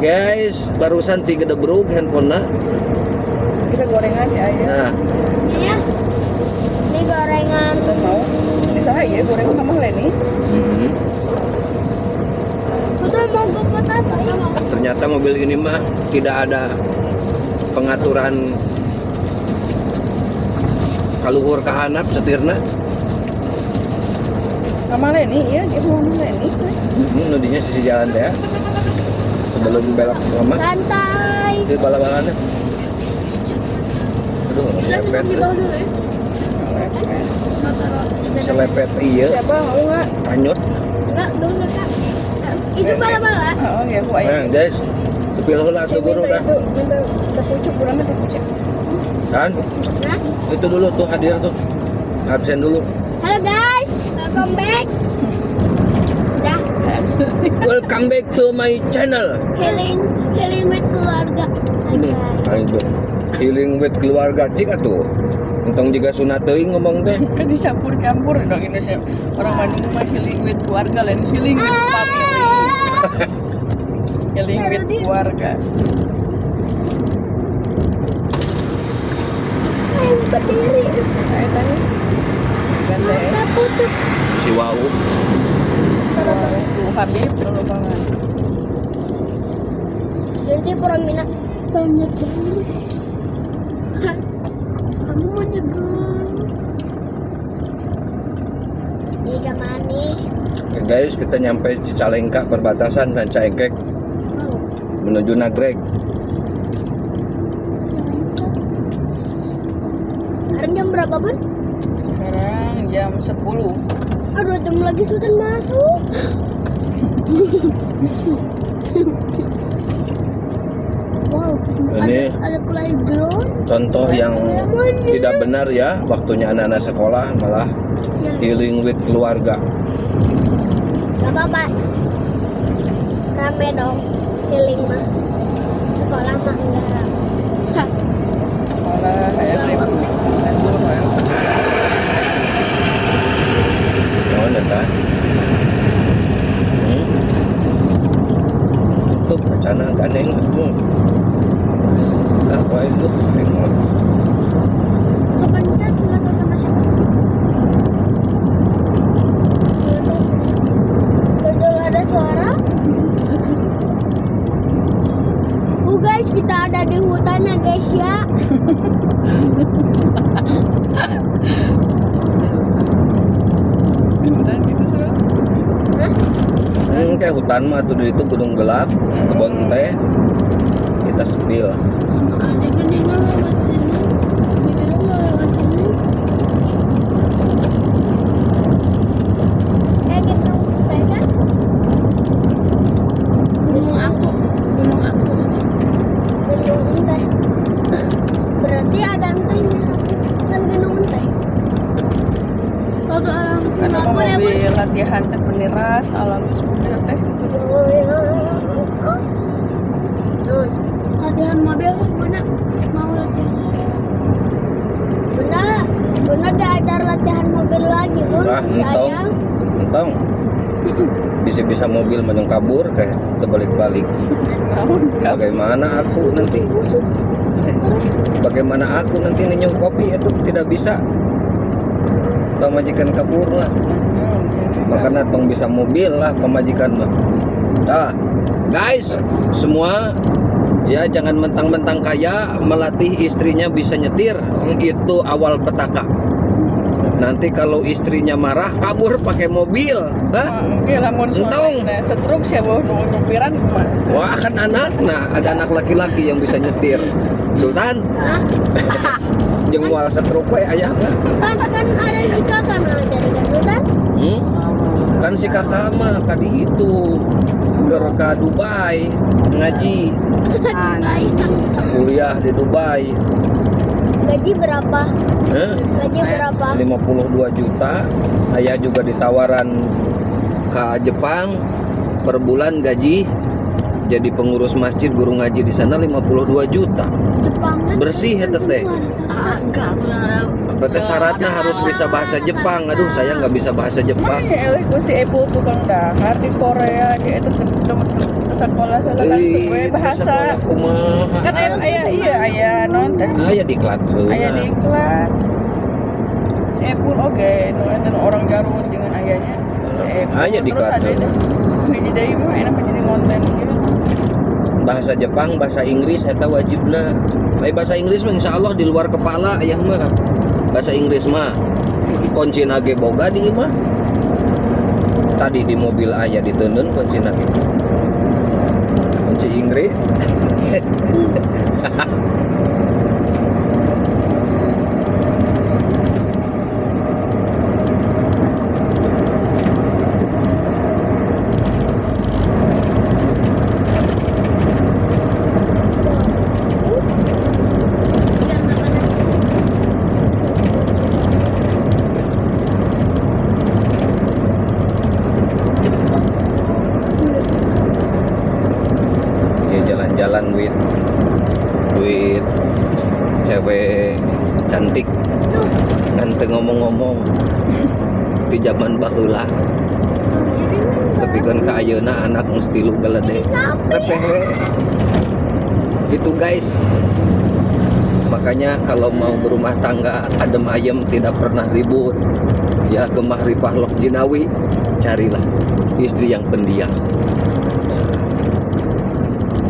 Guys, barusan 3 debrug handphonenya. Kita gorengan sih ayah. Nah, Iya. Ini gorengan. Kita mau bisa ya gorengan sama Leni. Betul mau buat apa ya mau? ternyata mobil ini mah tidak ada pengaturan kaluhur kahanap setirna. Sama Leni ya, dia mau sama Leni. Nudinya sisi jalan teh ya. Sebelum belok ke rumah. Santai. Itu bala-balanya. Aduh, selepet. Selepet iya. Siapa mau nggak? Kanyut. Enggak, dulu Kak. Itu bala-bala. Oh ya, Bu ayah. Nah, guys, sepil heula tuh guru dah. Minta pucuk kurangnya dipucuk. Kan? Nah, Itu dulu tuh hadir tuh. Absen dulu. halo guys, welcome back. Dah, Welcome back to my channel. healing with keluarga. Ayo, healing with keluarga cik atuh. Untung juga sunat teuing ngomong teh. Kan dicampur-campur dong Indonesia. Orang Bandung mah healing with keluarga lain healing with family. Healing with keluarga. Ayo berdiri. Ayo tadi. Ganda ya. Kita putus. Si Wau. Tuh Habib dulu banget. Nanti peminat banyak banget. Kamu mau nyebrang? Ikan manis. Oke guys, kita nyampe Cicalengka perbatasan dan Caengkek Mau. menuju Nagreg. Sekarang jam berapa Bun? Sekarang jam 10. Aduh, jam lagi Sultan masuk. Wow, Ini ada playground. contoh yang tidak benar ya, waktunya anak-anak sekolah malah healing with keluarga. Gak apa-apa. Rame dong, healing mah. Sekolah mah enggak. Hah, Malah kayak libur. Libur kan. Oh, nyata. Tuh bacana ganeng itu. Apa itu? kepencet nggak tahu sama siapa. Betul ada suara. Guys, kita ada di hutan ya guys ya. Hutan gitu sih. Hah? Kayak hutan mah tuh itu gunung gelap, kebun teh. Kita sepil. Sama ada gini lewat sini. Gini lewat sini. Gitu, teh kan? Gunung aku. Gunung aku. Gunung teh. Berarti ada entehnya. Kan gunung teh. Kalau orang Ada Singapura ya, mobil latihan teh meniras alam sudah teh. Bun. Latihan mobil kan Bunda mau latihan lagi. Bunda diajar latihan mobil lagi Bun. Ah, Sayang. entong. Bisa-bisa mobil menung kabur kayak terbalik-balik. Bagaimana aku nanti? Bagaimana aku nanti ninyuh kopi itu tidak bisa. Pemajikan kabur lah. Makanya tong bisa mobil lah pemajikan mah. Nah, guys, semua ya jangan mentang-mentang kaya melatih istrinya bisa nyetir. Itu awal petaka. Nanti kalau istrinya marah kabur pakai mobil. Hah? Oke, lamun Entong. setruk sih mau nyupiran mah. Wah, kan anak. Nah, ada anak laki-laki yang bisa nyetir. Sultan, Hah? jeung moal setruk we aya mah. Kan ada si kakak nah dari kan? Kan si kakak mah tadi itu ke Dubai ngaji, kuliah di Dubai. Gaji berapa? Gaji berapa? 52 juta. Ayah juga ditawaran ke Jepang per bulan gaji jadi pengurus masjid guru ngaji di sana 52 juta. Jepang kan Bersih ya teteh. Enggak tuh ada PT syaratnya harus bisa bahasa Jepang. Aduh, saya nggak bisa bahasa Jepang. Makanya eleh ku si Apple tukang dahar di Korea dia itu temen sekolah langsung we bahasa. sekolah kumaha. Kan aya nonton. Aya diklat Aya di iklan. Si Apple oge nu eta orang Garut dengan ayahnya. Aya diklat heula. Hiji deui mah enak menjadi konten gitu. Bahasa Jepang, bahasa Inggris eta wajibna. Bahasa Inggris mah insyaallah di luar kepala aya mah. Bahasa Inggris mah kuncina ge boga di imah. Tadi di mobil aya diteundeun kuncina ge. Kunci Inggris. Ya jalan-jalan with cewek cantik ngante ngomong-ngomong di zaman baheula. Tapi kan ka ayeuna anak mesti lu galede. Teteh itu guys. Makanya kalau mau berumah tangga adem ayem tidak pernah ribut. Ya gemah ripah loh jinawi, carilah istri yang pendiam.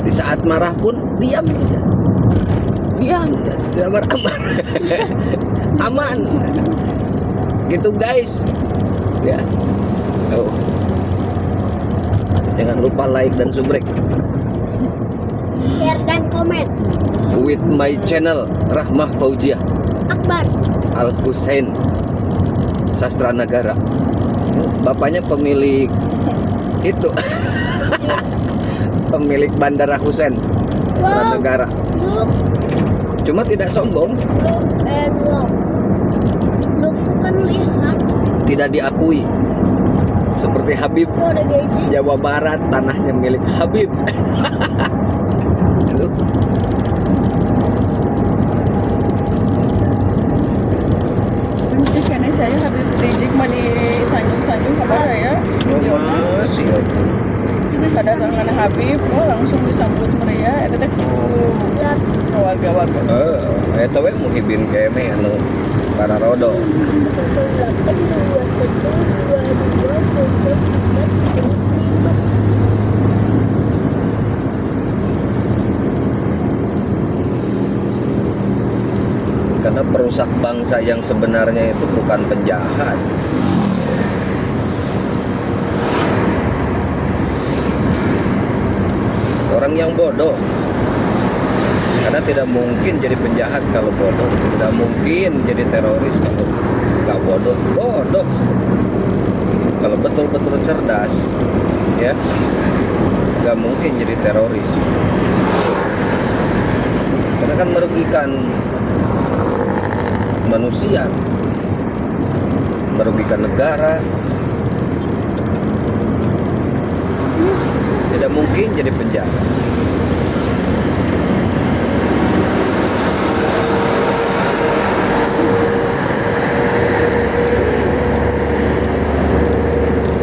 Di saat marah pun diam aja. Diam, tidak marah-marah. Aman. Gitu guys. Ya. Tuh. Jangan lupa like dan subrek Share dan komen. with my channel Rahmah Fauziah Akbar. Al Husain Sastra Negara. Bapaknya pemilik itu. Pemilik Bandara Husain Sastra Wow. Negara. Look, Cuma tidak sombong, look and look. Look tuh kan lihat. tidak diakui. Seperti Habib Tuh ada gaji. Jawa Barat, tanahnya milik Habib. Aduh. Masih kene saya Habib Rizik mah di sanjung-sanjung kabar saya. Oh, masih. Kedatangan Habib, langsung disambut meriah. Eta teh Lihat. warga-warga. Eta we muhibin keme anu para rodo. 082122 Karena perusak bangsa yang sebenarnya itu bukan penjahat. Orang yang bodoh. Karena tidak mungkin jadi penjahat kalau bodoh. Tidak mungkin jadi teroris kalau nggak bodoh. Bodoh. Kalau betul-betul cerdas, ya, nggak mungkin jadi teroris. Karena kan merugikan manusia, merugikan negara. Tidak mungkin jadi penjahat.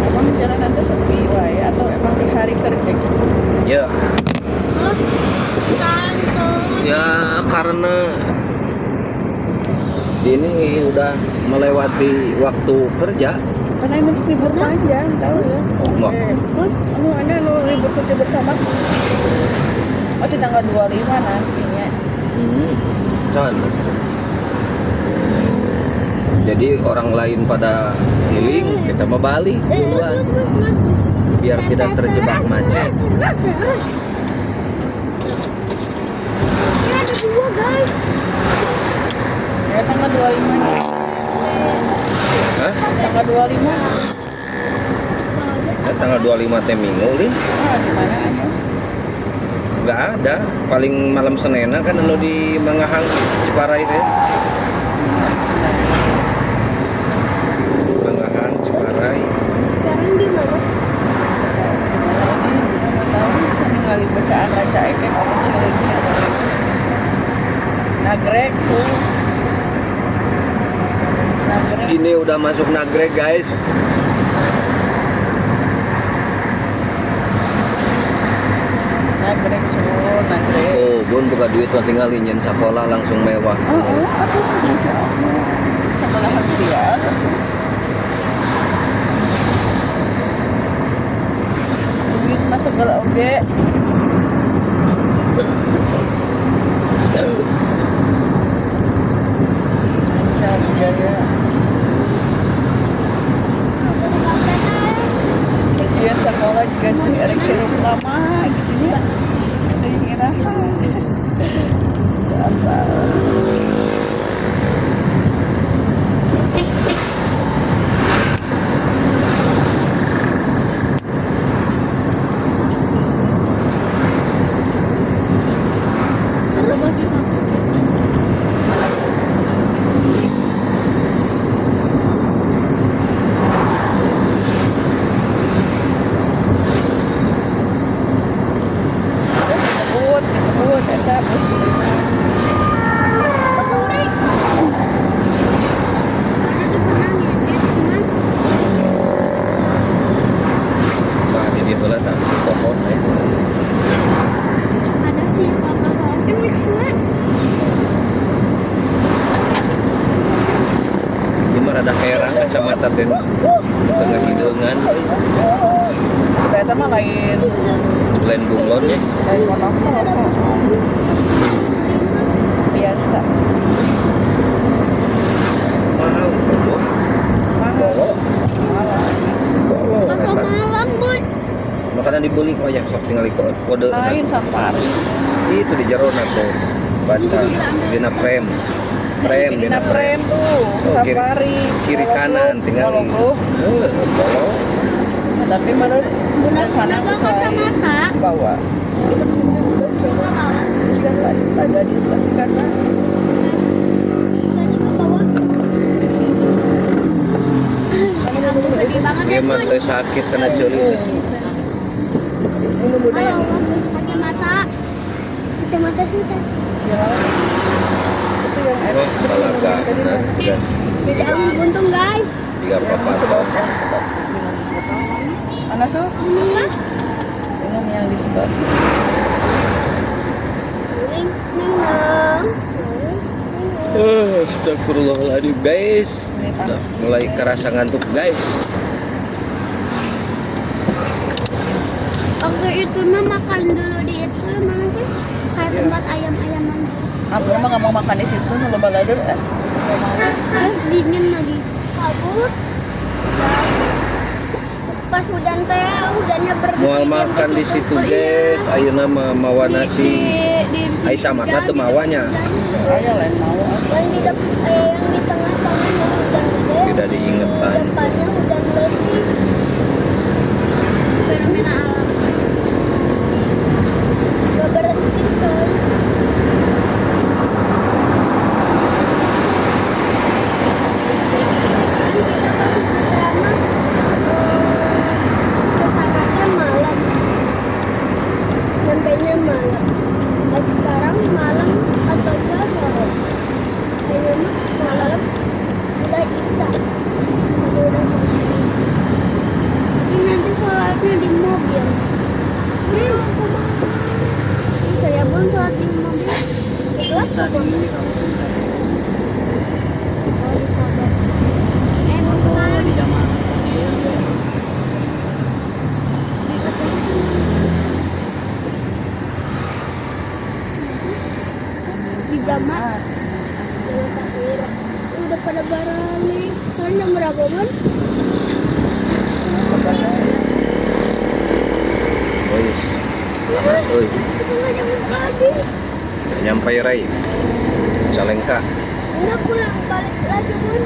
Emang jalan nanti sepi wae atau emang di hari kerja gitu? Ya, Tante. ya karena ini udah melewati waktu kerja. Karena emang libur panjang, tahu ya. Wah. Anu ada libur kerja bersama. Oh di tanggal 25 nantinya. Can. Jadi orang lain pada healing, kita mau balik duluan biar tidak terjebak macet. Ini ada dua guys. Ya tanggal 25 nih. Hah? Tanggal 25. Tanggal 25 teh minggu, Lin? Ah, di mana aja? Nggak ada. Paling malam Senena kan anu di Mangahang Ciparai teh. Mangahang Ciparai. Sekarang di mana? Ningali bacaan baca kan orang Cileunyi. Nagrek tuh. Ini udah masuk Nagreg guys. Nagreg sun, nagreg. Oh, bun buka duit mah tinggal ingin sekolah langsung mewah. Aduh, Masya Allah. Sekolahan biasa. Duit mah segala oge. Cari jaya. Bagian sekolah juga erek hirup lama gitu ya. Itu yang apa? Disebut, eta mesti. Nah, di situ lah tak pohon ya. Ada sih kalau ini kuat. Gimana ada herang kacamata dan tengah hidungan Eta mah lain lain bunglonnya. lain monokel. Biasa. Mahal bro. Mahal. Mahal. Kakak malam bun. Makanan dibeli kok ya sok tinggal kode. Lain safari. Itu di jerona tuh. Baca dina frame. Dina frame tuh, Oh, safari. kiri kanan tinggal Bolong. bolong. Tapi baru Bunda kanan bawa bisa kacamata. bawa. Terus juga bawa. Silakan ada di sebelah kanan. Kita juga bawa. Aku sedih banget ya Dia mah bun. teu sakit kena ceulit. Ini bunda Halo, yang bagus kacamata. Kacamata sih teh. silakan. Itu yang Oh, balaga nah dan Tidak buntung guys. tiga papat bawah. Anas tuh Ini lah. minum yang disedot. Ning neng. Astagfirullahaladzim guys. Udah mulai kerasa ngantuk guys. Waktu itu mah makan dulu di itu mana sih? Kayak tempat ayam-ayaman. Aku mah nggak mau makan di situ, kalau balado Terus dingin lagi. Kabut. Pas hujan teh, hujannya berhenti. Mual makan di situ guys. Ayeuna mah mawa nasi. Ai samatna teu mawanya. ayo lain mau. Yang di yang di tengah-tengah hujan gede. Tidak diingetan. Depannya hujan lagi. Fenomena alam. Gak berhenti kan. Kita pas lama kesananya malam. Nyampainya malam. Sekarang malam atau enggak sore. Kayaknya malam udah isya. Tadi udah maghrib. Ini nanti sholatnya di mobil. Bisa ya bun sholat di mobil. Ikhlas atau enggak? Oh, di kamar. Bukan. Di jamaah. Di jamaah. Jalan takbir. Udah pada balik. Sekarang jam berapa bun? Guys. Panas euy. Setengah jam lagi. Nyampai rai. Calengka. Udah pulang balik lagi bun.